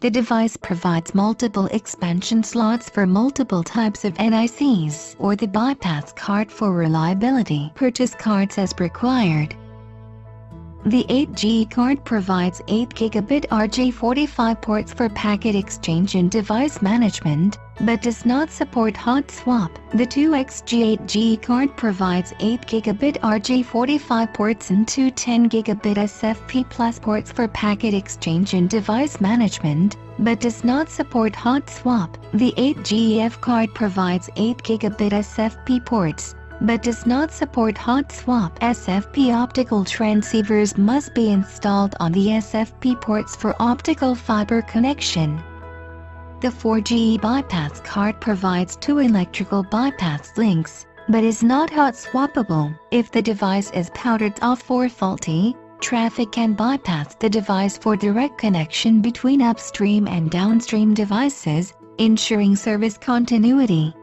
The device provides multiple expansion slots for multiple types of NICs or the bypass card for reliability. Purchase cards as required. The 8G card provides 8 gigabit RJ45 ports for packet exchange and device management, but does not support hot swap. The 2xG8G card provides 8 gigabit RJ45 ports and two 10 gigabit SFP Plus ports for packet exchange and device management, but does not support hot swap. The 8GF card provides 8 gigabit SFP ports, but does not support hot swap. SFP optical transceivers must be installed on the SFP ports for optical fiber connection. The 4G bypass card provides two electrical bypass links, but is not hot swappable. If the device is powered off or faulty, traffic can bypass the device for direct connection between upstream and downstream devices, ensuring service continuity.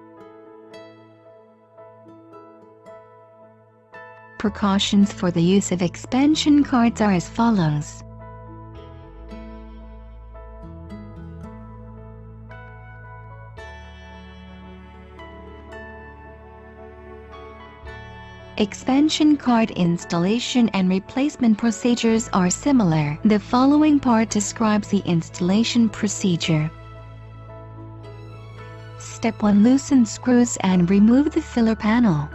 Precautions for the use of expansion cards are as follows. Expansion card installation and replacement procedures are similar. The following part describes the installation procedure. Step 1. Loosen screws and remove the filler panel.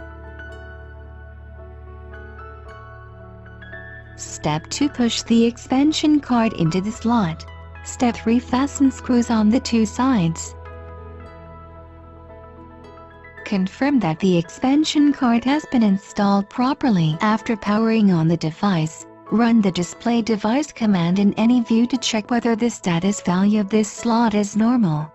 Step 2. Push the expansion card into the slot. Step 3. Fasten screws on the two sides. Confirm that the expansion card has been installed properly. After powering on the device, run the display device command in any view to check whether the status value of this slot is normal.